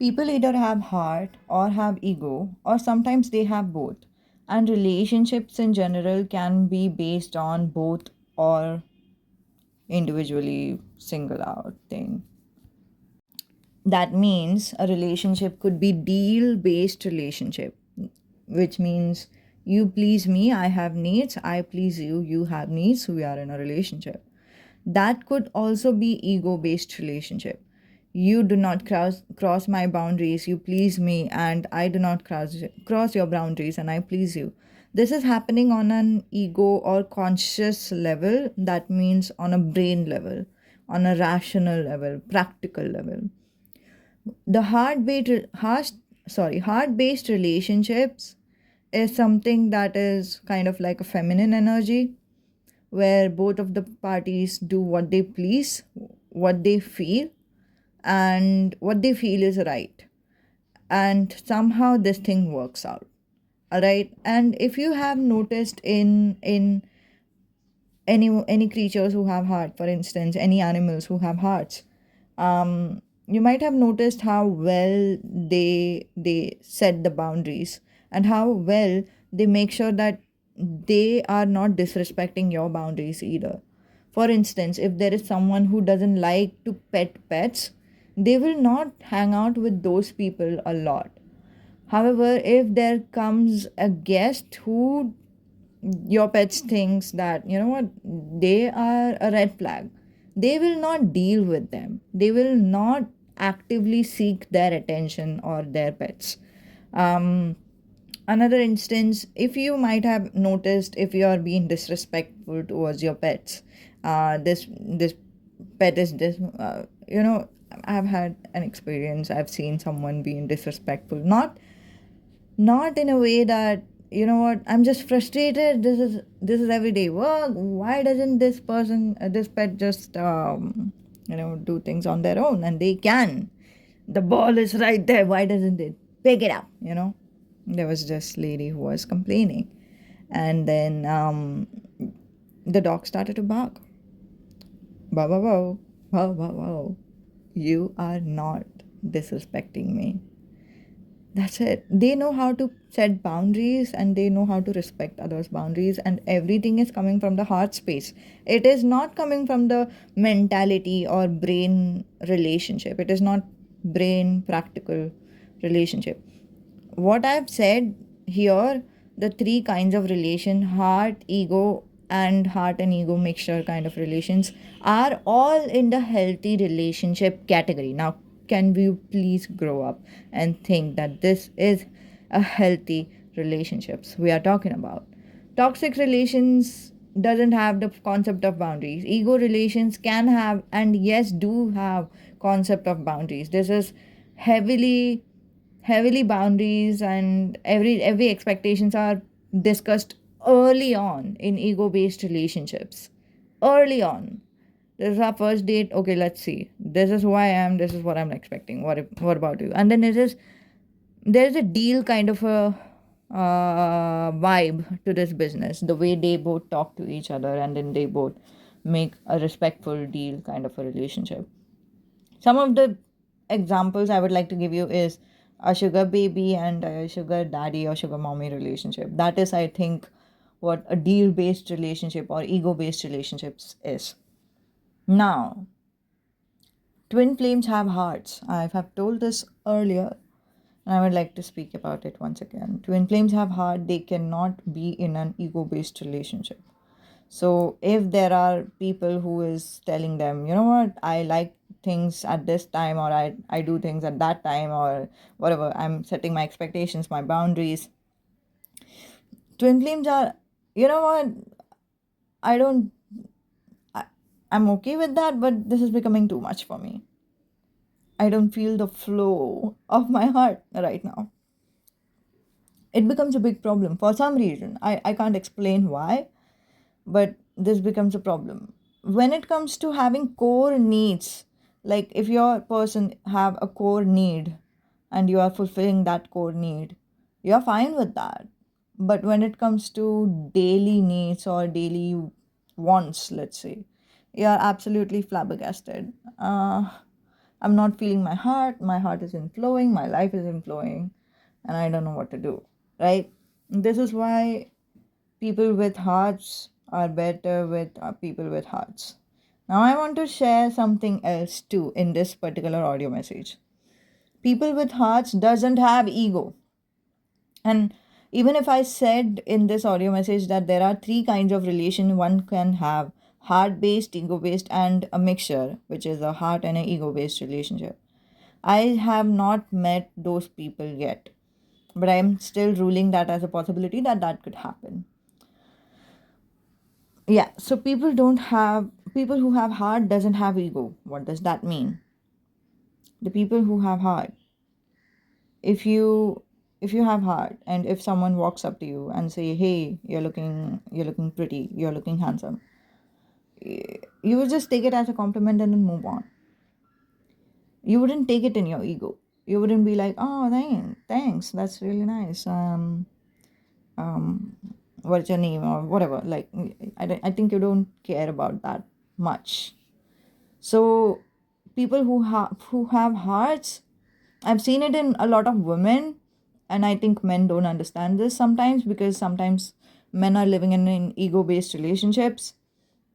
People either have heart or have ego, or sometimes they have both. And relationships in general can be based on both or individually single out thing. That means a relationship could be deal based relationship, which means you please me, I have needs, I please you, you have needs, we are in a relationship. That could also be ego based relationship. You do not cross my boundaries, you please me, and I do not cross your boundaries and I please you. This is happening on an ego or conscious level, that means on a brain level, on a rational level, practical level. The heart based relationships is something that is kind of like a feminine energy, where both of the parties do what they please, what they feel, and what they feel is right, and somehow this thing works out. All right. And if you have noticed in any creatures who have heart, for instance any animals who have hearts, you might have noticed how well they set the boundaries, and how well they make sure that they are not disrespecting your boundaries either. For instance, if there is someone who doesn't like to pet pets, they will not hang out with those people a lot. However, if there comes a guest who your pets thinks that, you know what, they are a red flag, they will not deal with them, they will not actively seek their attention or their pets. Another instance, if you might have noticed, if you are being disrespectful towards your pets, this pet is this I've had an experience, I've seen someone being disrespectful, not in a way that, you know what, I'm just frustrated, this is everyday work, why doesn't this person, this pet just do things on their own, and they can, the ball is right there, why doesn't it pick it up, there was this lady who was complaining, and then the dog started to bark. Bow, bow, bow, bow, bow, bow. You are not disrespecting me. That's it. They know how to set boundaries, and they know how to respect others' boundaries, and everything is coming from the heart space. It is not coming from the mentality or brain relationship. It is not brain practical relationship. What I've said here, the three kinds of relation, heart, ego, and heart and ego mixture kind of relations, are all in the healthy relationship category. Now, can we please grow up and think that this is a healthy relationships we are talking about? Toxic relations doesn't have the concept of boundaries. Ego relations can have, and yes, do have concept of boundaries. This is heavily boundaries, and every expectations are discussed early on in ego based relationships. Early on, this is our first date, okay, let's see, this is who I am, this is what I'm expecting, what about you? And then there's a deal kind of a vibe to this business, the way they both talk to each other, and then they both make a respectful deal kind of a relationship. Some of the examples I would like to give you is a sugar baby and a sugar daddy or sugar mommy relationship. That is, I think, what a deal based relationship or ego based relationships is. Now, twin flames have hearts. I have told this earlier, and I would like to speak about it once again. Twin flames have heart, they cannot be in an ego based relationship. So if there are people who is telling them, you know what, I like things at this time, or I do things at that time, or whatever, I'm setting my expectations, my boundaries. Twin flames are, you know what, I don't, I, I'm okay with that, but this is becoming too much for me. I don't feel the flow of my heart right now. It becomes a big problem for some reason. I can't explain why, but this becomes a problem when it comes to having core needs. Like if your person have a core need and you are fulfilling that core need, you're fine with that. But when it comes to daily needs or daily wants, let's say, you're absolutely flabbergasted. I'm not feeling my heart isn't flowing, my life isn't flowing, and I don't know what to do, right? This is why people with hearts are better with people with hearts. Now, I want to share something else too in this particular audio message. People with hearts doesn't have ego. And even if I said in this audio message that there are three kinds of relation one can have, heart based, ego based, and a mixture, which is a heart and an ego based relationship. I have not met those people yet, but I am still ruling that as a possibility that that could happen. Yeah, so people who have heart doesn't have ego. What does that mean? The people who have heart, if you if you have heart and if someone walks up to you and say, hey, you're looking pretty, you're looking handsome, you would just take it as a compliment and then move on. You wouldn't take it in your ego. You wouldn't be like, oh, thanks, that's really nice. Um what's your name or whatever. Like, I think you don't care about that much. So people who have hearts, I've seen it in a lot of women, and I think men don't understand this sometimes because sometimes men are living in ego based relationships.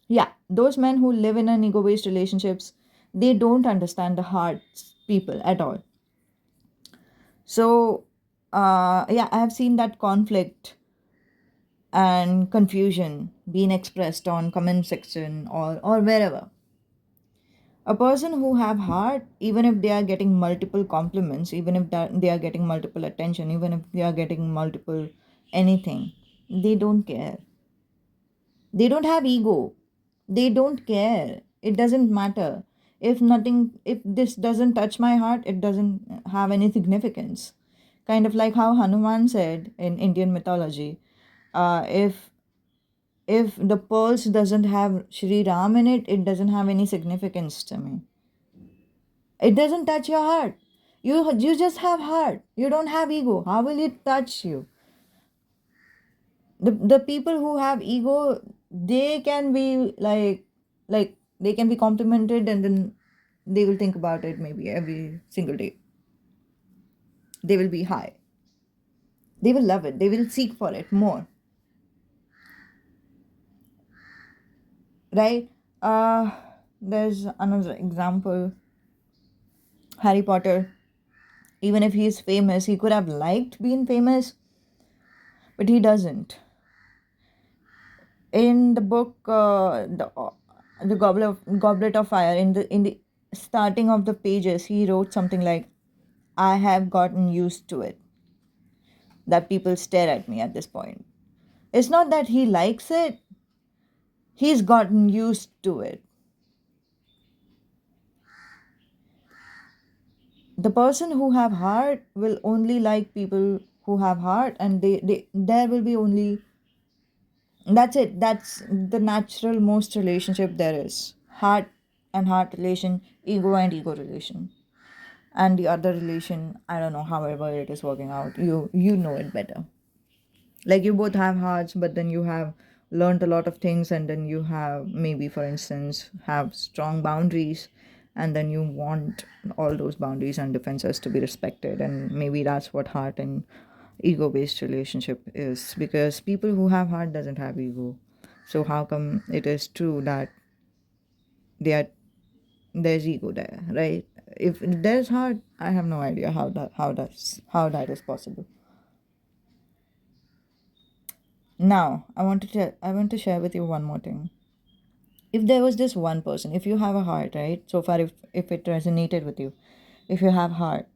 Yeah, those men who live in an ego based relationships, they don't understand the hearts people at all. So, yeah, I have seen that conflict and confusion being expressed on comment section or wherever. A person who have heart, even if they are getting multiple compliments, even if they are getting multiple attention, even if they are getting multiple anything, they don't care. They don't have ego. They don't care. It doesn't matter. If this doesn't touch my heart, it doesn't have any significance. Kind of like how Hanuman said in Indian mythology, if the pulse doesn't have Shri Ram in it, it doesn't have any significance to me. It doesn't touch your heart. You just have heart. You don't have ego. How will it touch you? The people who have ego, they can be like they can be complimented and then they will think about it maybe every single day. They will be high. They will love it. They will seek for it more. Right? Uh there's another example. Harry Potter. Even if he is famous, he could have liked being famous, but he doesn't. In the book, the Goblet of Fire, in the starting of the pages, he wrote something like, I have gotten used to it, that people stare at me at this point. It's not that he likes it, he's gotten used to it. The person who have heart will only like people who have heart, and they there will be only, that's it, that's the natural most relationship there is. Heart and heart relation, ego and ego relation. And the other relation, I don't know, however it is working out, you know it better. Like, you both have hearts, but then you have learned a lot of things, and then you have maybe, for instance, have strong boundaries, and then you want all those boundaries and defenses to be respected, and maybe that's what heart and ego based relationship is, because people who have heart doesn't have ego. So how come it is true that they are there's ego there, right? If there's heart, I have no idea how that is possible. Now, I want to share with you one more thing. If there was this one person, if you have a heart, right? So far, if it resonated with you, if you have heart,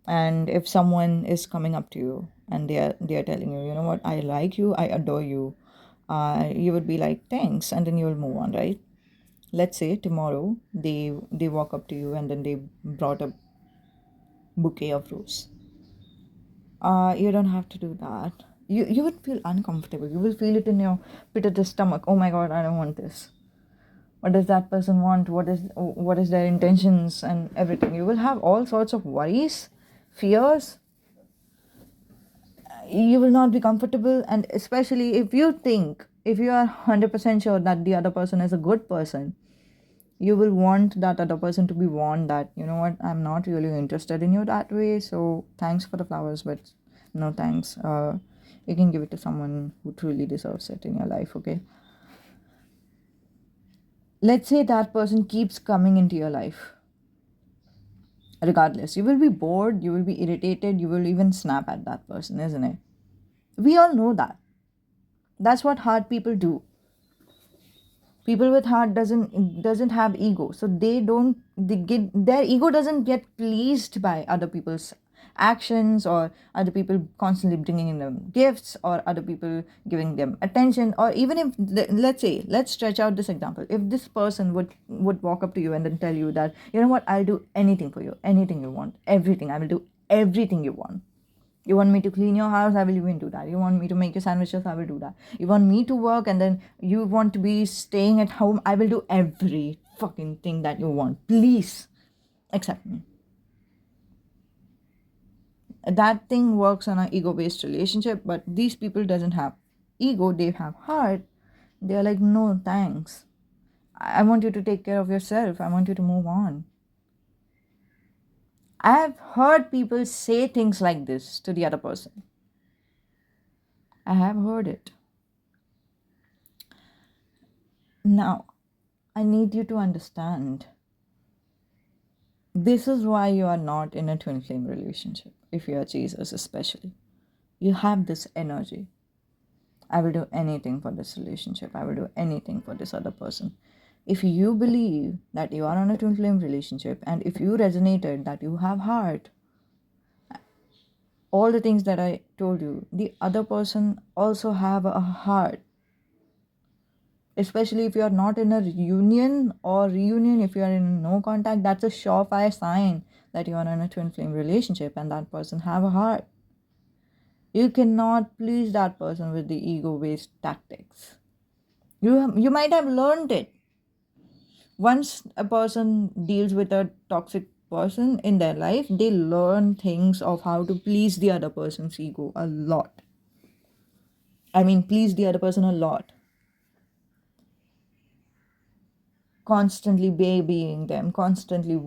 and if someone is coming up to you and they are telling you, you know what, I like you, I adore you, you would be like, thanks, and then you will move on, right? Let's say tomorrow they walk up to you and then they brought a bouquet of rose. You don't have to do that. You would feel uncomfortable. You will feel it in your pit of the stomach. Oh my god, I don't want this. What does that person want? What is their intentions and everything? You will have all sorts of worries, fears. You will not be comfortable, and especially if you are 100% sure that the other person is a good person, You will want that other person to be warned that, you know what, I'm not really interested in you that way, so thanks for the flowers, but no thanks. You can give it to someone who truly deserves it in your life, okay? Let's say that person keeps coming into your life. Regardless, you will be bored, you will be irritated, you will even snap at that person, isn't it? We all know that. That's what hard people do. People with heart doesn't have ego, so they get, their ego doesn't get pleased by other people's actions, or other people constantly bringing them gifts, or other people giving them attention, or even if let's say, let's stretch out this example. If this person would walk up to you and then tell you that, you know what, I'll do anything for you, anything you want, everything, I will do everything you want. You want me to clean your house? I will even do that. You want me to make your sandwiches? I will do that. You want me to work and then you want to be staying at home? I will do every fucking thing that you want. Please accept me. That thing works on an ego-based relationship, but these people doesn't have ego, they have heart. They're like, no, thanks. I want you to take care of yourself. I want you to move on. I have heard people say things like this to the other person. I have heard it. Now, I need you to understand, this is why you are not in a twin flame relationship. If you are Jesus, especially, you have this energy. I will do anything for this relationship. I will do anything for this other person. If you believe that you are on a twin flame relationship, and if you resonated that you have heart, all the things that I told you, the other person also have a heart. Especially if you are not in a union or reunion, if you are in no contact, that's a surefire sign that you are in a twin flame relationship and that person have a heart. You cannot please that person with the ego based tactics. You might have learned it. Once a person deals with a toxic person in their life, they learn things of how to please the other person's ego a lot. I mean, please the other person a lot. Constantly babying them, constantly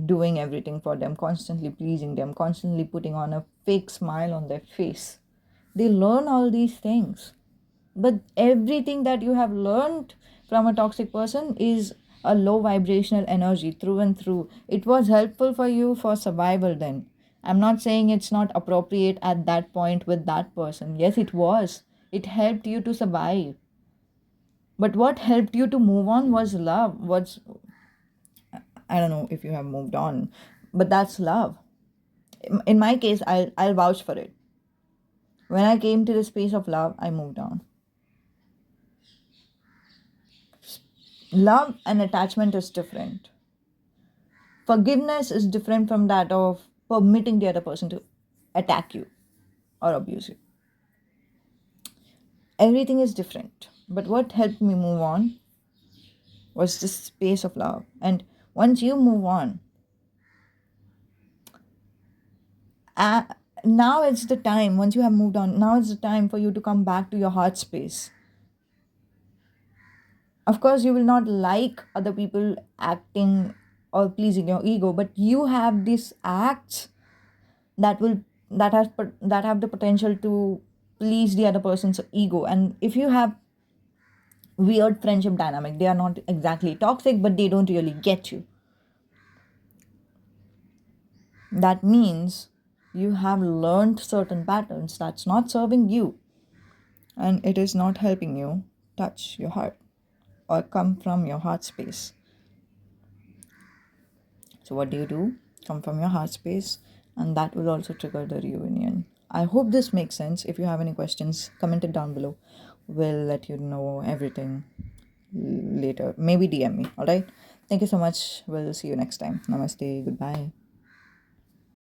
doing everything for them, constantly pleasing them, constantly putting on a fake smile on their face. They learn all these things. But everything that you have learned from a toxic person is a low vibrational energy through and through. It was helpful for you for survival then. I'm not saying it's not appropriate at that point with that person. Yes, it was. It helped you to survive. But what helped you to move on was love. I don't know if you have moved on, but that's love. In my case, I'll vouch for it. When I came to the space of love, I moved on. Love and attachment is different. Forgiveness is different from that of permitting the other person to attack you or abuse you. Everything is different. But what helped me move on was this space of love. And once you move on, uh, now it's the time, once you have moved on, now it's the time for you to come back to your heart space. Of course, you will not like other people acting or pleasing your ego, but you have these acts that will that have the potential to please the other person's ego. And if you have weird friendship dynamic, they are not exactly toxic, but they don't really get you. That means you have learned certain patterns that's not serving you, and it is not helping you touch your heart or come from your heart space. So, what do? Come from your heart space, and that will also trigger the reunion. I hope this makes sense. If you have any questions, comment it down below. We'll let you know everything later. Maybe DM me, alright? Thank you so much. We'll see you next time. Namaste. Goodbye.